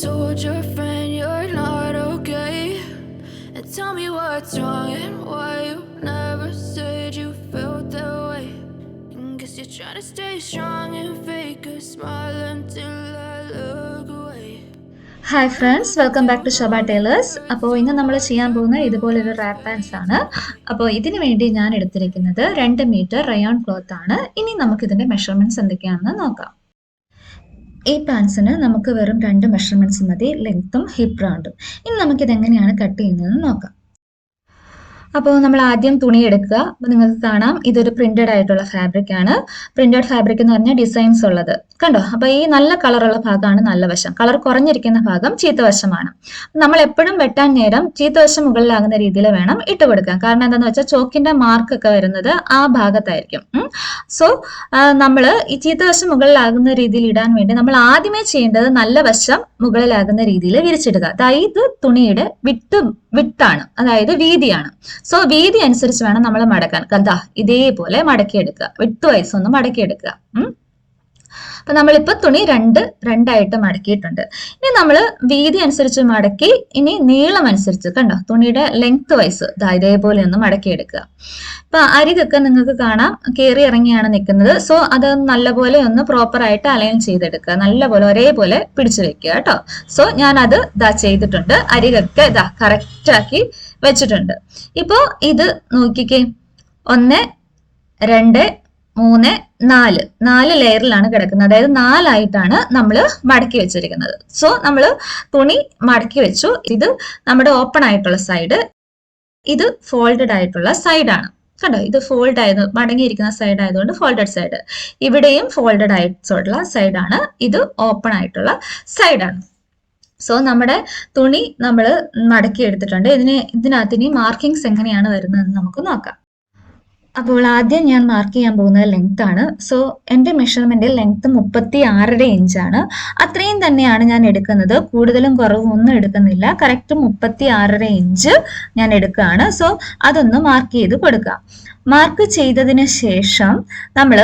told your friend you're not okay? And tell me what's wrong and why you never said you felt that way. And guess you're trying to stay strong and fake a smile until I look away. Hi friends, welcome back to Shoba tailors. അപ്പോൾ ഇന്ന് നമ്മൾ ചെയ്യാൻ പോകുന്ന ഇതുപോലൊരു rap pants ആണ്. അപ്പോൾ ഇതിനു വേണ്ടി ഞാൻ എടുത്തിരിക്കുന്നത് 2 മീറ്റർ റയോൺ ക്ലോത്ത് ആണ്. ഇനി നമുക്ക് ഇതിന്റെ മെഷർമെന്റ്സ് എന്തൊക്കെയാണെന്ന് നോക്കാം. ഈ പാൻസിന് നമുക്ക് വെറും 2 മെഷർമെന്റ്സ് മതി, ലെങ്ത്തും ഹിപ്പ് റൗണ്ടും. ഇനി നമുക്കിത് എങ്ങനെയാണ് കട്ട് ചെയ്യുന്നതെന്ന് നോക്കാം. അപ്പോൾ നമ്മൾ ആദ്യം തുണി എടുക്കുക. അപ്പോൾ നിങ്ങൾക്ക് കാണാം ഇതൊരു പ്രിന്റഡ് ആയിട്ടുള്ള ഫാബ്രിക് ആണ്. പ്രിന്റഡ് ഫാബ്രിക് എന്ന് പറഞ്ഞാൽ ഡിസൈൻസ് ഉള്ളത് കണ്ടോ. അപ്പോൾ ഈ നല്ല കളറുള്ള ഭാഗമാണ് നല്ല വശം, കളർ കുറഞ്ഞിരിക്കുന്ന ഭാഗം ചീത്തവശമാണ്. നമ്മൾ എപ്പോഴും വെട്ടാൻ നേരം ചീത്തവശം മുകളിലാകുന്ന രീതിയിൽ വേണം ഇട്ട് കൊടുക്കാൻ. കാരണം എന്താണെന്ന് വെച്ചാൽ ചോക്കിന്റെ മാർക്ക് ഒക്കെ വരുന്നത് ആ ഭാഗത്തായിരിക്കും. സോ നമ്മൾ ഈ ചീത്തവശം മുകളിലാകുന്ന രീതിയിൽ ഇടാൻ വേണ്ടി നമ്മൾ ആദ്യമേ ചെയ്യേണ്ടത് നല്ല വശം മുകളിലാകുന്ന രീതിയിൽ വിരിച്ചിടുക. അതായത് തുണിയുടെ വിട്ടാണ്, അതായത് വീതിയാണ്. സോ വീതി അനുസരിച്ച് വേണം നമ്മൾ മടക്കാൻ. കണ്ടാ ഇതേപോലെ മടക്കിയെടുക്കുക, വിട്ട് വയസ്സ് ഒന്ന് മടക്കിയെടുക്കുക. അപ്പൊ നമ്മളിപ്പോ തുണി രണ്ടായിട്ട് മടക്കിയിട്ടുണ്ട്. ഇനി നമ്മൾ വീതി അനുസരിച്ച് മടക്കി, ഇനി നീളം അനുസരിച്ച് കണ്ടോ തുണിയുടെ ലെങ്ത് വൈസ് ഇതേപോലെ ഒന്ന് മടക്കിയെടുക്കുക. ഇപ്പൊ അരികൊക്കെ നിങ്ങൾക്ക് കാണാം കയറി ഇറങ്ങിയാണ് നിൽക്കുന്നത്. സോ അത് നല്ലപോലെ ഒന്ന് പ്രോപ്പർ ആയിട്ട് അലൈൻ ചെയ്തെടുക്കുക, നല്ലപോലെ ഒരേപോലെ പിടിച്ചു വെക്കുക കേട്ടോ. സോ ഞാൻ അത് ചെയ്തിട്ടുണ്ട്, അരികൊക്കെ കറക്റ്റ് ആക്കി വെച്ചിട്ടുണ്ട്. ഇപ്പോ ഇത് നോക്കിക്കേ, 1 2 3 4 ലെയറിലാണ് കിടക്കുന്നത്. അതായത് 4 ആയിട്ടാണ് നമ്മൾ മടക്കി വെച്ചിരിക്കുന്നത്. സോ നമ്മൾ തുണി മടക്കി വെച്ചു. ഇത് നമ്മുടെ ഓപ്പൺ ആയിട്ടുള്ള സൈഡ്, ഇത് ഫോൾഡഡ് ആയിട്ടുള്ള സൈഡാണ് കണ്ടോ. ഇത് ഫോൾഡ് ആയത് മടങ്ങിയിരിക്കുന്ന സൈഡ് ആയതുകൊണ്ട് ഫോൾഡഡ് സൈഡ്. ഇവിടെയും ഫോൾഡഡ് ആയിട്ടുള്ള സൈഡാണ്, ഇത് ഓപ്പൺ ആയിട്ടുള്ള സൈഡാണ്. സോ നമ്മുടെ തുണി നമ്മൾ മടക്കി എടുത്തിട്ടുണ്ട്. ഇതിനകത്ത് ഇനി മാർക്കിങ്സ് എങ്ങനെയാണ് വരുന്നതെന്ന് നമുക്ക് നോക്കാം. അപ്പോൾ ആദ്യം ഞാൻ മാർക്ക് ചെയ്യാൻ പോകുന്നത് ലെങ്ത് ആണ്. സോ എൻ്റെ മെഷർമെന്റ് ലെങ്ത് 36.5 ഇഞ്ചാണ്. അത്രയും തന്നെയാണ് ഞാൻ എടുക്കുന്നത്, കൂടുതലും കുറവും ഒന്നും എടുക്കുന്നില്ല. കറക്റ്റ് 36.5 ഇഞ്ച് ഞാൻ എടുക്കുകയാണ്. സോ അതൊന്ന് മാർക്ക് ചെയ്ത് കൊടുക്കാം. മാർക്ക് ചെയ്തതിന് ശേഷം നമ്മൾ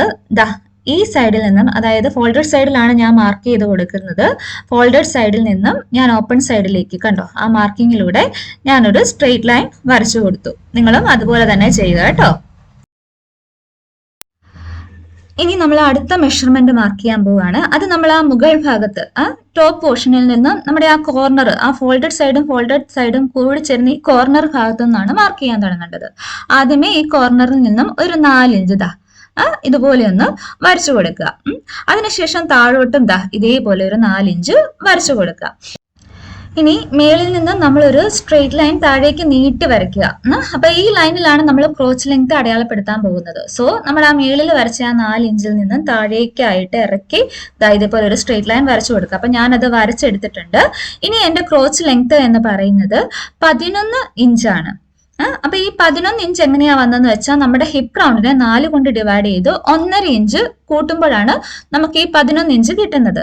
ഈ സൈഡിൽ നിന്നും, അതായത് ഫോൾഡഡ് സൈഡിലാണ് ഞാൻ മാർക്ക് ചെയ്ത് കൊടുക്കുന്നത്. ഫോൾഡഡ് സൈഡിൽ നിന്നും ഞാൻ ഓപ്പൺ സൈഡിലേക്ക് കണ്ടോ ആ മാർക്കിങ്ങിലൂടെ ഞാനൊരു സ്ട്രെയിറ്റ് ലൈൻ വരച്ചു കൊടുത്തു. നിങ്ങളും അതുപോലെ തന്നെ ചെയ്യുക കേട്ടോ. ഇനി നമ്മൾ അടുത്ത മെഷർമെന്റ് മാർക്ക് ചെയ്യാൻ പോവുകയാണ്. അത് നമ്മൾ ആ മുകൾ ഭാഗത്ത് ടോപ്പ് പോർഷനിൽ നിന്നും നമ്മുടെ ആ കോർണർ, ആ ഫോൾഡഡ് സൈഡും കൂടി ചേർന്ന് ഈ കോർണർ ഭാഗത്തു നിന്നാണ് മാർക്ക് ചെയ്യാൻ തുടങ്ങേണ്ടത്. ആദ്യമേ ഈ കോർണറിൽ നിന്നും ഒരു 4 ഇഞ്ച് ഇതുപോലെ ഒന്ന് വരച്ചു കൊടുക്കുക. അതിനുശേഷം താഴോട്ടും ഇതേപോലെ ഒരു 4 ഇഞ്ച് വരച്ചു കൊടുക്കുക. ഇനി മേളിൽ നിന്ന് നമ്മളൊരു സ്ട്രെയിറ്റ് ലൈൻ താഴേക്ക് നീട്ടി വരയ്ക്കുക. അപ്പൊ ഈ ലൈനിലാണ് നമ്മൾ ക്രോച്ച് ലെങ്ത് അടയാളപ്പെടുത്താൻ പോകുന്നത്. സോ നമ്മൾ ആ മേളിൽ വരച്ച ആ 4 ഇഞ്ചിൽ നിന്ന് താഴേക്കായിട്ട് ഇറക്കി ഇതേപോലെ ഒരു സ്ട്രെയിറ്റ് ലൈൻ വരച്ചു കൊടുക്കുക. അപ്പൊ ഞാനത് വരച്ചെടുത്തിട്ടുണ്ട്. ഇനി എന്റെ ക്രോച്ച് ലെങ്ത് എന്ന് പറയുന്നത് 11 ഇഞ്ചാണ്. അപ്പൊ ഈ 11 ഇഞ്ച് എങ്ങനെയാ വന്നതെന്ന് വെച്ചാൽ നമ്മുടെ ഹിപ്പ് റൗണ്ടിനെ 4 കൊണ്ട് ഡിവൈഡ് ചെയ്ത് 1.5 ഇഞ്ച് കൂട്ടുമ്പോഴാണ് നമുക്ക് ഈ 11 ഇഞ്ച് കിട്ടുന്നത്.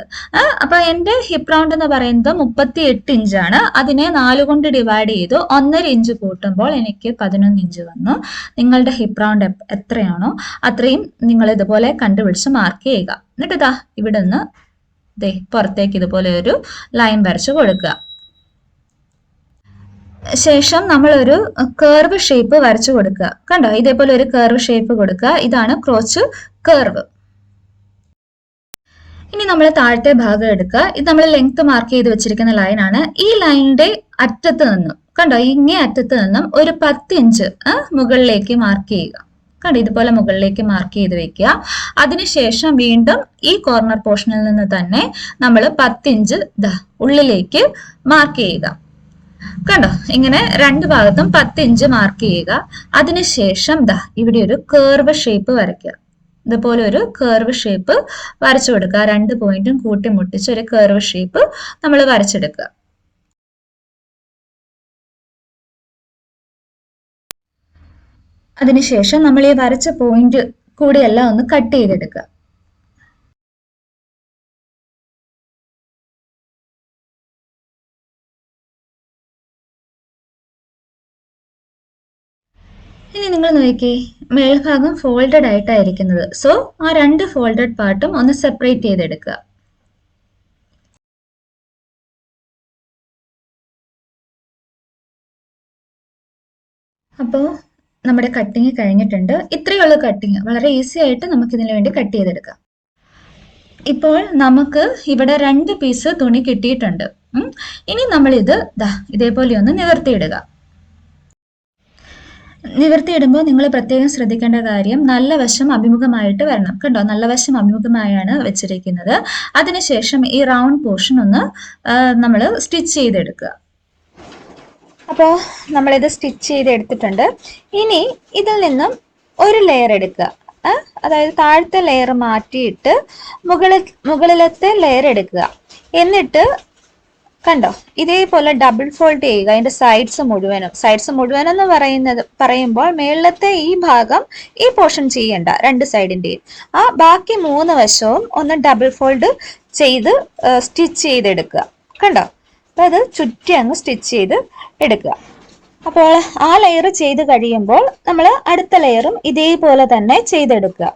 അപ്പൊ എന്റെ ഹിപ്പ് റൗണ്ട് എന്ന് പറയുന്നത് 38 ഇഞ്ചാണ്. അതിനെ 4 കൊണ്ട് ഡിവൈഡ് ചെയ്ത് 1.5 ഇഞ്ച് കൂട്ടുമ്പോൾ എനിക്ക് 11 ഇഞ്ച് വന്നു. നിങ്ങളുടെ ഹിപ്പ് റൗണ്ട് എത്രയാണോ അത്രയും നിങ്ങൾ ഇതുപോലെ കണ്ടുപിടിച്ച് മാർക്ക് ചെയ്യുക. എന്നിട്ട് ഇവിടെ നിന്ന് പുറത്തേക്ക് ഇതുപോലെ ഒരു ലൈൻ വരച്ച് കൊടുക്കുക. ശേഷം നമ്മളൊരു കർവ് ഷേപ്പ് വരച്ചു കൊടുക്കുക. കണ്ടോ ഇതേപോലെ ഒരു കർവ് ഷേപ്പ് കൊടുക്കുക. ഇതാണ് ക്രോച്ച് കർവ്. ഇനി നമ്മൾ താഴത്തെ ഭാഗം എടുക്കുക. ഇത് നമ്മൾ ലെങ്ത് മാർക്ക് ചെയ്ത് വെച്ചിരിക്കുന്ന ലൈനാണ്. ഈ ലൈനിന്റെ അറ്റത്ത് നിന്നും കണ്ടോ ഇങ്ങേ അറ്റത്ത് നിന്നും ഒരു 10 ഇഞ്ച് മുകളിലേക്ക് മാർക്ക് ചെയ്യുക. കണ്ടോ ഇതുപോലെ മുകളിലേക്ക് മാർക്ക് ചെയ്ത് വെക്കുക. അതിനുശേഷം വീണ്ടും ഈ കോർണർ പോർഷനിൽ നിന്ന് തന്നെ നമ്മൾ 10 ഇഞ്ച് ഉള്ളിലേക്ക് മാർക്ക് ചെയ്യുക. കണ്ടോ ഇങ്ങനെ 2 ഭാഗത്തും 10 ഇഞ്ച് മാർക്ക് ചെയ്യുക. അതിനുശേഷം ഇവിടെ ഒരു കർവ് ഷേപ്പ് വരയ്ക്കുക. ഇതുപോലെ ഒരു കർവ് ഷേപ്പ് വരച്ചു കൊടുക്കുക. 2 പോയിന്റും കൂട്ടിമുട്ടിച്ച് ഒരു കർവ് ഷേപ്പ് നമ്മൾ വരച്ചെടുക്കുക. അതിനുശേഷം നമ്മൾ ഈ വരച്ച പോയിന്റ് കൂടിയെല്ലാം ഒന്ന് കട്ട് ചെയ്തെടുക്കുക. ഇനി നിങ്ങൾ നോക്കിയേ, മേൽഭാഗം ഫോൾഡഡ് ആയിട്ടായിരിക്കുന്നത്. സോ ആ 2 ഫോൾഡഡ് പാർട്ടും ഒന്ന് സെപ്പറേറ്റ് ചെയ്തെടുക്കുക. അപ്പോൾ നമ്മുടെ കട്ടിങ് കഴിഞ്ഞിട്ടുണ്ട്. ഇത്രയേ ഉള്ളൂ കട്ടിങ്. വളരെ ഈസി ആയിട്ട് നമുക്ക് ഇതിനു വേണ്ടി കട്ട് ചെയ്തെടുക്കാം. ഇപ്പോൾ നമുക്ക് ഇവിടെ 2 പീസ് തുണി കിട്ടിയിട്ടുണ്ട്. ഇനി നമ്മളിത് ഇതേപോലെ ഒന്ന് നിവർത്തിയിടുക. നിവർത്തിയിടുമ്പോൾ നിങ്ങൾ പ്രത്യേകം ശ്രദ്ധിക്കേണ്ട കാര്യം, നല്ല വശം അഭിമുഖമായിട്ട് വരണം. കണ്ടോ, നല്ല വശം അഭിമുഖമായാണ് വെച്ചിരിക്കുന്നത്. അതിനുശേഷം ഈ റൗണ്ട് പോർഷൻ ഒന്ന് നമ്മൾ സ്റ്റിച്ച് ചെയ്തെടുക്കുക. അപ്പോൾ നമ്മളിത് സ്റ്റിച്ച് ചെയ്തെടുത്തിട്ടുണ്ട്. ഇനി ഇതിൽ നിന്നും ഒരു ലെയർ എടുക്കുക. അതായത് താഴത്തെ ലെയർ മാറ്റിയിട്ട് മുകളിലത്തെ ലെയർ എടുക്കുക. എന്നിട്ട് കണ്ടോ, ഇതേപോലെ ഡബിൾ ഫോൾഡ് ചെയ്യുക. അതിന്റെ സൈഡ്സ് മുഴുവനും എന്ന് പറയുമ്പോൾ മേളത്തെ ഈ ഭാഗം, ഈ പോർഷൻ ചെയ്യണ്ട, 2 സൈഡിന്റെയും. ബാക്കി 3 വശവും ഒന്ന് ഡബിൾ ഫോൾഡ് ചെയ്ത് സ്റ്റിച്ച് ചെയ്തെടുക്കുക. കണ്ടോ, അപ്പൊ അത് ചുറ്റി അങ്ങ് സ്റ്റിച്ച് ചെയ്ത് എടുക്കുക. അപ്പോൾ ആ ലെയർ ചെയ്ത് കഴിയുമ്പോൾ നമ്മൾ അടുത്ത ലെയറും ഇതേപോലെ തന്നെ ചെയ്തെടുക്കുക.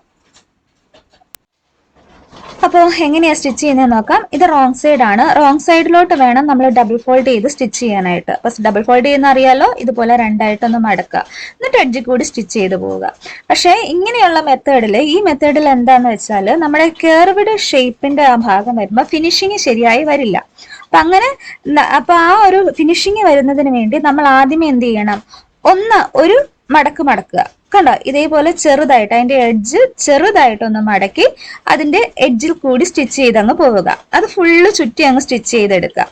അപ്പോൾ എങ്ങനെയാ സ്റ്റിച്ച് ചെയ്യുന്നത് നോക്കാം. ഇത് റോങ് സൈഡ് ആണ്. റോങ് സൈഡിലോട്ട് വേണം നമ്മൾ ഡബിൾ ഫോൾഡ് ചെയ്ത് സ്റ്റിച്ച് ചെയ്യാനായിട്ട്. അപ്പോൾ ഡബിൾ ഫോൾഡ് ചെയ്യുന്ന അറിയാലോ, ഇതുപോലെ 2ആയിട്ടൊന്ന് മടക്കുക. എന്നിട്ട് എഡ്ജിൽ കൂടി സ്റ്റിച്ച് ചെയ്ത് പോവുക. പക്ഷേ ഇങ്ങനെയുള്ള ഈ മെത്തേഡിൽ എന്താന്ന് വെച്ചാൽ, നമ്മുടെ കർവ്ഡ് ഷേപ്പിന്റെ ആ ഭാഗം വരുമ്പോൾ ഫിനിഷിങ് ശരിയായി വരില്ല. അപ്പൊ ആ ഒരു ഫിനിഷിങ് വരുന്നതിന് വേണ്ടി നമ്മൾ ആദ്യമേ എന്ത് ചെയ്യണം, ഒരു മടക്കുക. കണ്ടോ, ഇതേപോലെ ചെറുതായിട്ട് അതിന്റെ എഡ്ജ് ചെറുതായിട്ടൊന്ന് മടക്കി അതിന്റെ എഡ്ജിൽ കൂടി സ്റ്റിച്ച് ചെയ്തങ്ങ് പോവുക. അത് ഫുള്ള് ചുറ്റി അങ്ങ് സ്റ്റിച്ച് ചെയ്തെടുക്കുക.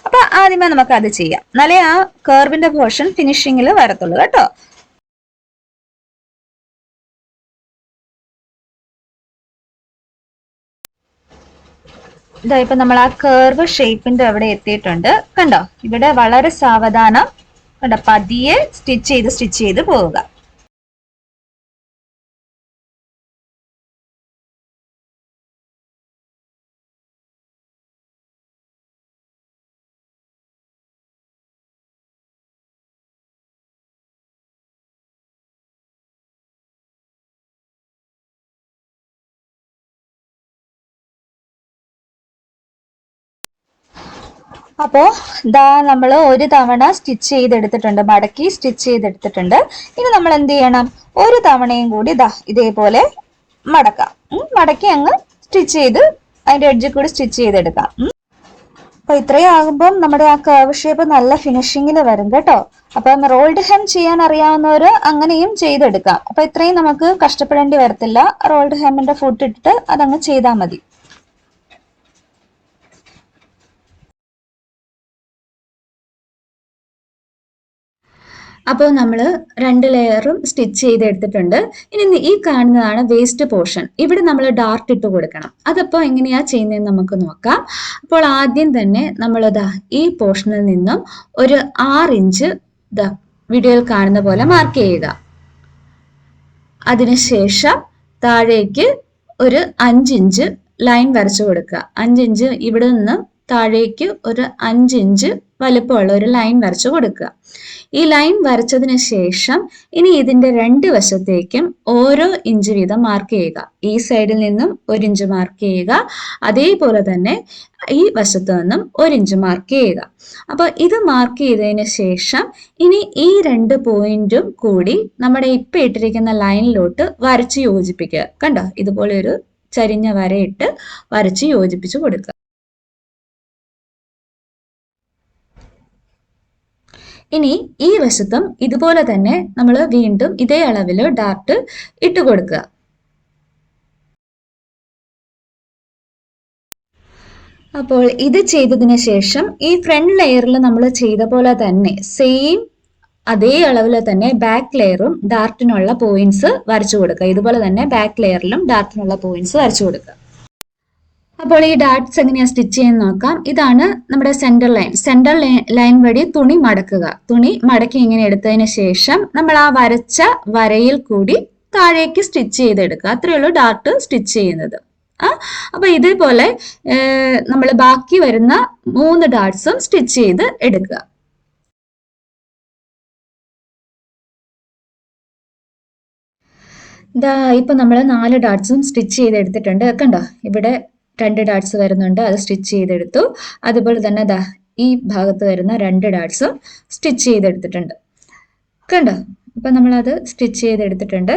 അപ്പൊ ആദ്യമേ നമുക്ക് അത് ചെയ്യാം. എന്നാലേ ആ കർവിന്റെ പോർഷൻ ഫിനിഷിങ്ങിൽ വരത്തുള്ളൂ കേട്ടോ. ഇതാ ഇപ്പൊ നമ്മൾ ആ കർവ് ഷേപ്പിന്റെ അവിടെ എത്തിയിട്ടുണ്ട്. കണ്ടോ, ഇവിടെ വളരെ സാവധാനം കണ്ടോ പതിയെ സ്റ്റിച്ച് ചെയ്ത് പോവുക. അപ്പോൾ നമ്മൾ ഒരു തവണ സ്റ്റിച്ച് ചെയ്തെടുത്തിട്ടുണ്ട്, മടക്കി സ്റ്റിച്ച് ചെയ്തെടുത്തിട്ടുണ്ട്. ഇനി നമ്മൾ എന്ത് ചെയ്യണം, ഒരു തവണയും കൂടി ഇതേപോലെ മടക്കാം. മടക്കി അങ്ങ് സ്റ്റിച്ച് ചെയ്ത് അതിന്റെ എഡ്ജിൽ കൂടി സ്റ്റിച്ച് ചെയ്തെടുക്കാം. അപ്പൊ ഇത്രയും ആകുമ്പോൾ നമ്മുടെ ആ കർവ് ഷേപ്പ് നല്ല ഫിനിഷിങ്ങിൽ വരും കേട്ടോ. അപ്പം റോൾഡ് ഹെം ചെയ്യാൻ അറിയാവുന്നവര് അങ്ങനെയും ചെയ്തെടുക്കാം. അപ്പൊ ഇത്രയും നമുക്ക് കഷ്ടപ്പെടേണ്ടി വരത്തില്ല. റോൾഡ് ഹെമ്മിന്റെ ഫുട്ട് ഇട്ടിട്ട് അതങ്ങ് ചെയ്താൽ മതി. അപ്പോൾ നമ്മൾ 2 ലെയറും സ്റ്റിച്ച് ചെയ്തെടുത്തിട്ടുണ്ട്. ഇനി ഈ കാണുന്നതാണ് വേസ്റ്റ് പോർഷൻ. ഇവിടെ നമ്മൾ ഡാർട്ട് ഇട്ട് കൊടുക്കണം. അതപ്പോൾ എങ്ങനെയാ ചെയ്യുന്നതെന്ന് നമുക്ക് നോക്കാം. അപ്പോൾ ആദ്യം തന്നെ നമ്മൾ ഈ പോർഷനിൽ നിന്നും ഒരു 6 ഇഞ്ച് വീഡിയോയിൽ കാണുന്ന പോലെ മാർക്ക് ചെയ്യുക. അതിനുശേഷം താഴേക്ക് ഒരു 5 ഇഞ്ച് ലൈൻ വരച്ചു കൊടുക്കുക. 5 ഇഞ്ച് ഇവിടെ നിന്ന് താഴേക്ക് ഒരു 5 ഇഞ്ച് വലുപ്പമുള്ള ഒരു ലൈൻ വരച്ചു കൊടുക്കുക. ഈ ലൈൻ വരച്ചതിന് ശേഷം ഇനി ഇതിന്റെ 2 വശത്തേക്കും ഓരോ ഇഞ്ച് വീതം മാർക്ക് ചെയ്യുക. ഈ സൈഡിൽ നിന്നും 1 ഇഞ്ച് മാർക്ക് ചെയ്യുക. അതേപോലെ തന്നെ ഈ വശത്ത് നിന്നും 1 ഇഞ്ച് മാർക്ക് ചെയ്യുക. അപ്പൊ ഇത് മാർക്ക് ചെയ്തതിന് ശേഷം ഇനി ഈ 2 പോയിന്റും കൂടി നമ്മുടെ ഇപ്പൊ ഇട്ടിരിക്കുന്ന ലൈനിലോട്ട് വരച്ച് യോജിപ്പിക്കുക. കണ്ടോ, ഇതുപോലെ ഒരു ചരിഞ്ഞ വരയിട്ട് വരച്ച് യോജിപ്പിച്ച് കൊടുക്കുക. ഇനി ഈ വശത്തും ഇതുപോലെ തന്നെ നമ്മൾ വീണ്ടും ഇതേ അളവിൽ ഡാർട്ട് ഇട്ട് കൊടുക്കുക. അപ്പോൾ ഇത് ചെയ്തതിന് ശേഷം ഈ ഫ്രണ്ട് ലെയറിൽ നമ്മൾ ചെയ്ത പോലെ തന്നെ സെയിം അതേ അളവിൽ തന്നെ ബാക്ക് ലെയറും ഡാർട്ടിനുള്ള പോയിന്റ്സ് വരച്ചു കൊടുക്കുക. ഇതുപോലെ തന്നെ ബാക്ക് ലെയറിലും ഡാർട്ടിനുള്ള പോയിന്റ്സ് വരച്ചു കൊടുക്കുക. അപ്പോൾ ഈ ഡാർട്ട്സ് എങ്ങനെയാ സ്റ്റിച്ച് ചെയ്യാൻ നോക്കാം. ഇതാണ് നമ്മുടെ സെന്റർ ലൈൻ വഴി തുണി മടക്കുക. തുണി മടക്കി ഇങ്ങനെ എടുത്തതിന് ശേഷം നമ്മൾ ആ വരച്ച വരയിൽ കൂടി താഴേക്ക് സ്റ്റിച്ച് ചെയ്തെടുക്കുക. അത്രയേ ഉള്ളൂ ഡാർട്ട് സ്റ്റിച്ച് ചെയ്യുന്നത്. അപ്പൊ ഇതേപോലെ നമ്മൾ ബാക്കി വരുന്ന 3 ഡാർട്ട്സും സ്റ്റിച്ച് ചെയ്ത് എടുക്കുക. ഇപ്പൊ നമ്മൾ 4 ഡാർട്ട്സും സ്റ്റിച്ച് ചെയ്തെടുത്തിട്ടുണ്ട്. കണ്ടോ, ഇവിടെ 2 ഡാർട്ട്സ് വരുന്നുണ്ട്, അത് സ്റ്റിച്ച് ചെയ്തെടുത്തു. അതുപോലെ തന്നെ ഈ ഭാഗത്ത് വരുന്ന 2 ഡാർട്ട്സും സ്റ്റിച്ച് ചെയ്തെടുത്തിട്ടുണ്ട്. കണ്ടോ? അപ്പൊ നമ്മളത് സ്റ്റിച്ച് ചെയ്തെടുത്തിട്ടുണ്ട്.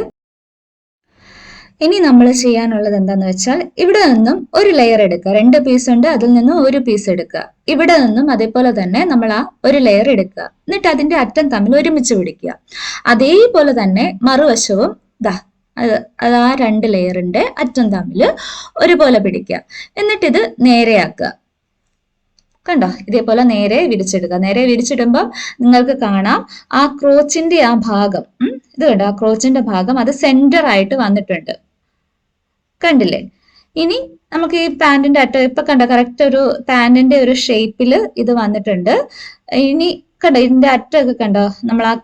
ഇനി നമ്മൾ ചെയ്യാനുള്ളത് എന്താന്ന് വെച്ചാൽ ഇവിടെ നിന്നും ഒരു ലെയർ എടുക്കുക. 2 പീസ് ഉണ്ട്, അതിൽ നിന്നും ഒരു പീസ് എടുക്കുക. ഇവിടെ നിന്നും അതേപോലെ തന്നെ നമ്മൾ ആ ഒരു ലെയർ എടുക്കുക. എന്നിട്ട് അതിന്റെ അറ്റം തമ്മിൽ ഒരുമിച്ച് പിടിക്കുക. അതേപോലെ തന്നെ മറുവശവും ദാ അത് ആ 2 ലെയറിന്റെ അറ്റം തമ്മിൽ ഒരുപോലെ പിടിക്കുക. എന്നിട്ട് ഇത് നേരെയാക്കുക. കണ്ടോ? ഇതേപോലെ നേരെ വിരിച്ചിടുക. നേരെ വിരിച്ചിടുമ്പോൾ നിങ്ങൾക്ക് കാണാം ആ ക്രോച്ചിന്റെ ആ ഭാഗം, ഇത് കണ്ടോ? ആ ക്രോച്ചിന്റെ ഭാഗം അത് സെന്റർ ആയിട്ട് വന്നിട്ടുണ്ട്. കണ്ടില്ലേ? ഇനി നമുക്ക് ഈ പാന്റിന്റെ അറ്റം ഇപ്പൊ കണ്ടോ? കറക്റ്റ് ഒരു പാന്റിന്റെ ഒരു ഷേപ്പിൽ ഇത് വന്നിട്ടുണ്ട്. ഇനി കണ്ടോ? ഇതിന്റെ അറ്റമൊക്കെ കണ്ടോ? നമ്മൾ ആ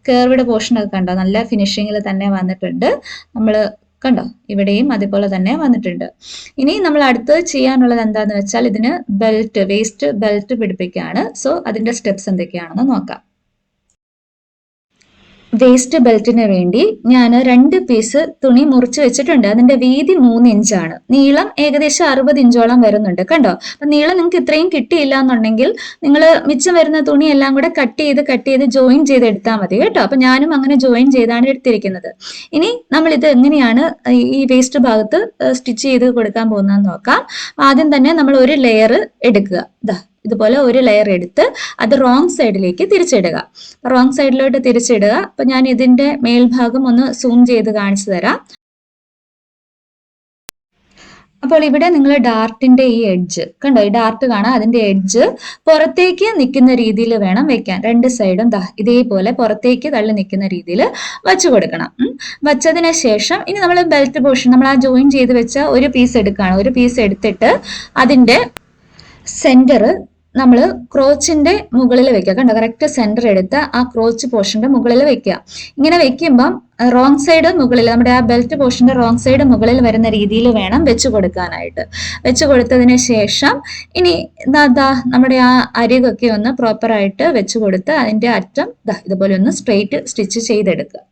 കേർവ്ഡ് പോർഷൻ ഒക്കെ കണ്ടോ? നല്ല ഫിനിഷിങ്ങിൽ തന്നെ വന്നിട്ടുണ്ട്. നമ്മൾ കണ്ടോ? ഇവിടെയും അതുപോലെ തന്നെ വന്നിട്ടുണ്ട്. ഇനി നമ്മൾ അടുത്ത് ചെയ്യാനുള്ളത് എന്താന്ന് വെച്ചാൽ ഇതിന് വേസ്റ്റ് ബെൽറ്റ് പിടിപ്പിക്കുകയാണ്. സോ അതിന്റെ സ്റ്റെപ്സ് എന്തൊക്കെയാണെന്ന് നോക്കാം. വേസ്റ്റ് ബെൽറ്റിന് വേണ്ടി ഞാൻ 2 പീസ് തുണി മുറിച്ച് വെച്ചിട്ടുണ്ട്. അതിന്റെ വീതി 3 ഇഞ്ചാണ്. നീളം ഏകദേശം 60 ഇഞ്ചോളം വരുന്നുണ്ട്. കണ്ടോ? അപ്പൊ നീളം നിങ്ങൾക്ക് ഇത്രയും കിട്ടിയില്ല എന്നുണ്ടെങ്കിൽ നിങ്ങൾ മിച്ചം വരുന്ന തുണി എല്ലാം കൂടെ കട്ട് ചെയ്ത് ജോയിൻ ചെയ്ത് എടുത്താൽ മതി കേട്ടോ. അപ്പൊ ഞാനും അങ്ങനെ ജോയിൻ ചെയ്താണ് എടുത്തിരിക്കുന്നത്. ഇനി നമ്മൾ ഇത് എങ്ങനെയാണ് ഈ വേസ്റ്റ് ഭാഗത്ത് സ്റ്റിച്ച് ചെയ്ത് കൊടുക്കാൻ പോകുന്നതെന്ന് നോക്കാം. ആദ്യം തന്നെ നമ്മൾ ഒരു ലെയർ എടുക്കുക. ഇതുപോലെ ഒരു ലെയർ എടുത്ത് അത് റോങ് സൈഡിലേക്ക് തിരിച്ചിടുക. റോങ് സൈഡിലോട്ട് തിരിച്ചിടുക. അപ്പൊ ഞാൻ ഇതിന്റെ മേൽഭാഗം ഒന്ന് സൂം ചെയ്ത് കാണിച്ചു തരാം. അപ്പോൾ ഇവിടെ നിങ്ങൾ ഡാർട്ടിന്റെ ഈ എഡ്ജ് കണ്ടോ? ഈ ഡാർട്ട് കാണാം. അതിന്റെ എഡ്ജ് പുറത്തേക്ക് നിൽക്കുന്ന രീതിയിൽ വേണം വെക്കാൻ. 2 സൈഡും ഇതേപോലെ പുറത്തേക്ക് തള്ളി നിൽക്കുന്ന രീതിയിൽ വച്ചു കൊടുക്കണം. വച്ചതിന് ശേഷം ഇനി നമ്മൾ ബെൽറ്റ് പോർഷൻ നമ്മൾ ആ ജോയിൻ ചെയ്ത് വെച്ച ഒരു പീസ് എടുക്കുകയാണ്. ഒരു പീസ് എടുത്തിട്ട് അതിന്റെ സെന്റർ നമ്മൾ ക്രോച്ചിന്റെ മുകളിൽ വെക്കുക. കണ്ടോ? കറക്റ്റ് സെന്റർ എടുത്ത് ആ ക്രോച്ച് പോർഷന്റെ മുകളിൽ വെക്കുക. ഇങ്ങനെ വെക്കുമ്പം റോങ് സൈഡ് മുകളിൽ, നമ്മുടെ ആ ബെൽറ്റ് പോർഷന്റെ റോങ് സൈഡ് മുകളിൽ വരുന്ന രീതിയിൽ വേണം വെച്ച് കൊടുക്കാനായിട്ട്. വെച്ച് കൊടുത്തതിന് ശേഷം ഇനി നമ്മുടെ ആ അരികൊക്കെ ഒന്ന് പ്രോപ്പറായിട്ട് വെച്ച് കൊടുത്ത് അതിന്റെ അറ്റം ഇതുപോലെ ഒന്ന് സ്ട്രെയിറ്റ് സ്റ്റിച്ച് ചെയ്തെടുക്കുക.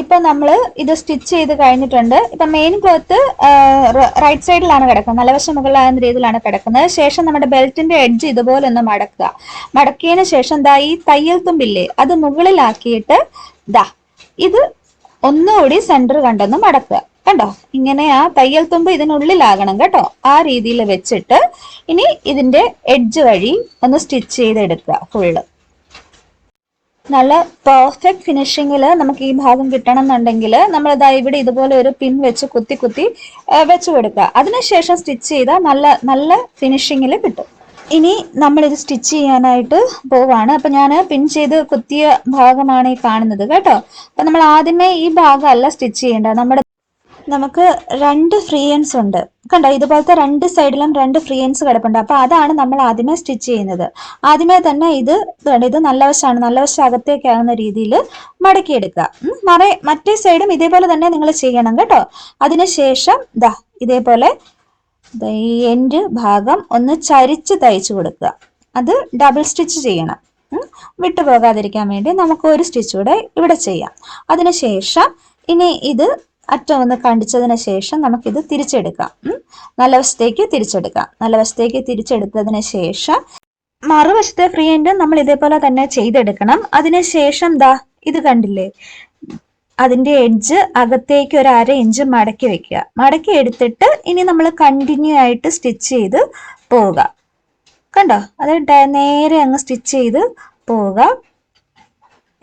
ഇപ്പൊ നമ്മൾ ഇത് സ്റ്റിച്ച് ചെയ്ത് കഴിഞ്ഞിട്ടുണ്ട്. ഇപ്പൊ മെയിൻ ക്ലോത്ത് റൈറ്റ് സൈഡിലാണ് കിടക്കുന്നത്, നല്ല വശം മുകളിലാകുന്ന രീതിയിലാണ് കിടക്കുന്നത്. ശേഷം നമ്മുടെ ബെൽറ്റിന്റെ എഡ്ജ് ഇതുപോലെ ഒന്ന് മടക്കുക. മടക്കിയതിന് ശേഷം ഈ തയ്യൽ തുമ്പില്ലേ അത് മുകളിലാക്കിയിട്ട് ഇത് ഒന്നുകൂടി സെന്റർ കണ്ടൊന്ന് മടക്കുക. കണ്ടോ? ഇങ്ങനെ ആ തയ്യൽ തുമ്പ് ഇതിനുള്ളിലാകണം കേട്ടോ. ആ രീതിയിൽ വെച്ചിട്ട് ഇനി ഇതിന്റെ എഡ്ജ് വഴി ഒന്ന് സ്റ്റിച്ച് ചെയ്തെടുക്കുക ഫുള്ള്. നല്ല പെർഫെക്റ്റ് ഫിനിഷിങ്ങിൽ നമുക്ക് ഈ ഭാഗം കിട്ടണം എന്നുണ്ടെങ്കിൽ നമ്മൾ ഇവിടെ ഇതുപോലെ ഒരു പിൻ വെച്ച് കുത്തി വെച്ച് കൊടുക്കുക. അതിനുശേഷം സ്റ്റിച്ച് ചെയ്താൽ നല്ല ഫിനിഷിങ്ങിൽ കിട്ടും. ഇനി നമ്മളിത് സ്റ്റിച്ച് ചെയ്യാനായിട്ട് പോവാണ്. അപ്പൊ ഞാൻ പിൻ ചെയ്ത് കുത്തിയ ഭാഗമാണ് ഈ കാണുന്നത് കേട്ടോ. അപ്പൊ നമ്മൾ ആദ്യമേ ഈ ഭാഗമല്ല സ്റ്റിച്ച് ചെയ്യേണ്ടത്. നമുക്ക് 2 ഫ്രീ എൻഡ്സ് ഉണ്ട്. കണ്ടോ? ഇതുപോലത്തെ 2 സൈഡിലും 2 ഫ്രീ എൻഡ്സ് കിടപ്പുണ്ട്. അപ്പൊ അതാണ് നമ്മൾ ആദ്യമേ സ്റ്റിച്ച് ചെയ്യുന്നത്. ആദ്യമേ തന്നെ ഇത് നല്ല വശമാണ്, നല്ല വശം അകത്തേക്കാകുന്ന രീതിയിൽ മടക്കിയെടുക്കുക. മറ്റേ സൈഡും ഇതേപോലെ തന്നെ നിങ്ങൾ ചെയ്യണം കേട്ടോ. അതിനുശേഷം ഇതേപോലെ ഈ എൻഡ് ഭാഗം ഒന്ന് ചരിച്ച് തയ്ച്ചു കൊടുക്കുക. അത് ഡബിൾ സ്റ്റിച്ച് ചെയ്യണം. വിട്ടുപോകാതിരിക്കാൻ വേണ്ടി നമുക്ക് ഒരു സ്റ്റിച്ച് കൂടെ ഇവിടെ ചെയ്യാം. അതിനുശേഷം ഇനി ഇത് അറ്റം ഒന്ന് കണ്ടിച്ചതിന് ശേഷം നമുക്കിത് തിരിച്ചെടുക്കാം. നല്ല വശത്തേക്ക് തിരിച്ചെടുത്തതിന് ശേഷം മറുവശത്തെ ഫ്രീ എൻഡ് നമ്മൾ ഇതേപോലെ തന്നെ ചെയ്തെടുക്കണം. അതിനുശേഷം ഇത് കണ്ടില്ലേ? അതിന്റെ എഡ്ജ് അകത്തേക്ക് ഒരു 1/2 ഇഞ്ച് മടക്കി വെക്കുക. മടക്കി എടുത്തിട്ട് ഇനി നമ്മൾ കണ്ടിന്യൂ ആയിട്ട് സ്റ്റിച്ച് ചെയ്ത് പോവുക. കണ്ടോ? അത് നേരെ അങ്ങ് സ്റ്റിച്ച് ചെയ്ത് പോവുക.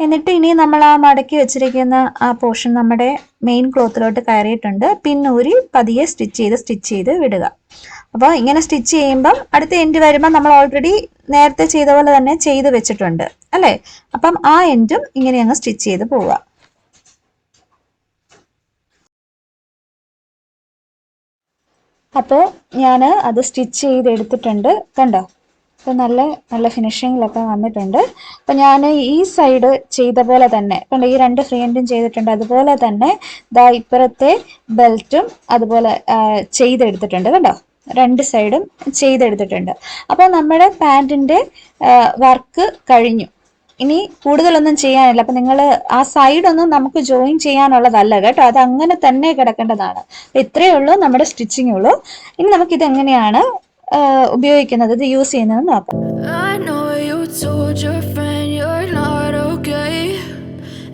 എന്നിട്ട് ഇനി നമ്മൾ ആ മടക്കി വെച്ചിരിക്കുന്ന ആ പോർഷൻ നമ്മുടെ മെയിൻ ക്ലോത്തിലോട്ട് കയറിയിട്ടുണ്ട്. പിന്നൂരി പതിയെ സ്റ്റിച്ച് ചെയ്ത് വിടുക. അപ്പോൾ ഇങ്ങനെ സ്റ്റിച്ച് ചെയ്യുമ്പം അടുത്ത എൻഡ് വരുമ്പോൾ നമ്മൾ ഓൾറെഡി നേരത്തെ ചെയ്ത പോലെ തന്നെ ചെയ്ത് വെച്ചിട്ടുണ്ട് അല്ലേ? അപ്പം ആ എൻഡും ഇങ്ങനെ അങ്ങ് സ്റ്റിച്ച് ചെയ്ത് പോവുക. അപ്പോൾ ഞാൻ അത് സ്റ്റിച്ച് ചെയ്ത് എടുത്തിട്ടുണ്ട്. കണ്ടോ? അപ്പോൾ നല്ല നല്ല ഫിനിഷിങ്ങിലൊക്കെ വന്നിട്ടുണ്ട്. അപ്പോൾ ഞാൻ ഈ സൈഡ് ചെയ്ത പോലെ തന്നെ കണ്ടോ, ഈ 2 ഫ്രീ ഹാൻഡും ചെയ്തിട്ടുണ്ട്. അതുപോലെ തന്നെ ദാ ഇപ്പുറത്തെ ബെൽറ്റും അതുപോലെ ചെയ്തെടുത്തിട്ടുണ്ട് കണ്ടോ, 2 സൈഡും ചെയ്തെടുത്തിട്ടുണ്ട്. അപ്പോൾ നമ്മുടെ പാൻറ്റിൻ്റെ വർക്ക് കഴിഞ്ഞു. ഇനി കൂടുതലൊന്നും ചെയ്യാനില്ല. അപ്പം നിങ്ങൾ ആ സൈഡൊന്നും നമുക്ക് ജോയിൻ ചെയ്യാനുള്ളതല്ല കേട്ടോ, അത് അങ്ങനെ തന്നെ കിടക്കേണ്ടതാണ്. അപ്പം ഇത്രയേ ഉള്ളൂ നമ്മുടെ സ്റ്റിച്ചിങ് ഉള്ളൂ. ഇനി നമുക്കിത് എങ്ങനെയാണ് ഉപയോഗിക്കുന്നത്, ഇത് യൂസ് ചെയ്യുന്നത് നോക്കാം. I know you told your friend you're not okay,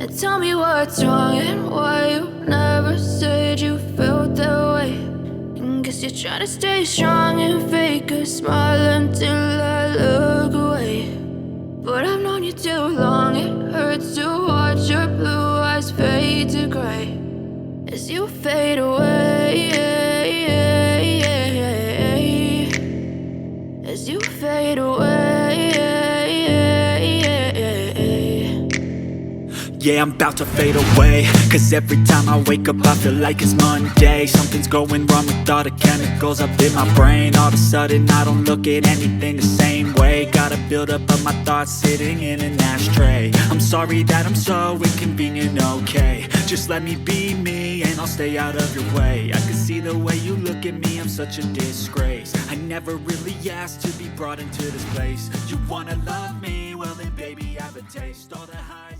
and tell me what's wrong and why you never said you felt that way. Guess you're trying to stay strong and fake a smile until I look away. But I've known you too long, it hurts to watch your blue eyes fade to gray as you fade away, as you fade away. Yeah, I'm about to fade away, 'cause every time I wake up I feel like it's Monday. Something's going wrong with all the chemicals up in my brain. All of a sudden I don't look at anything the same way. Got a build up of my thoughts sitting in an ashtray. I'm sorry that I'm so inconvenient, okay. Just let me be me and I'll stay out of your way. I can see the way you look at me, I'm such a disgrace. I never really asked to be brought into this place. You wanna love me? Well then baby I have a taste. All the high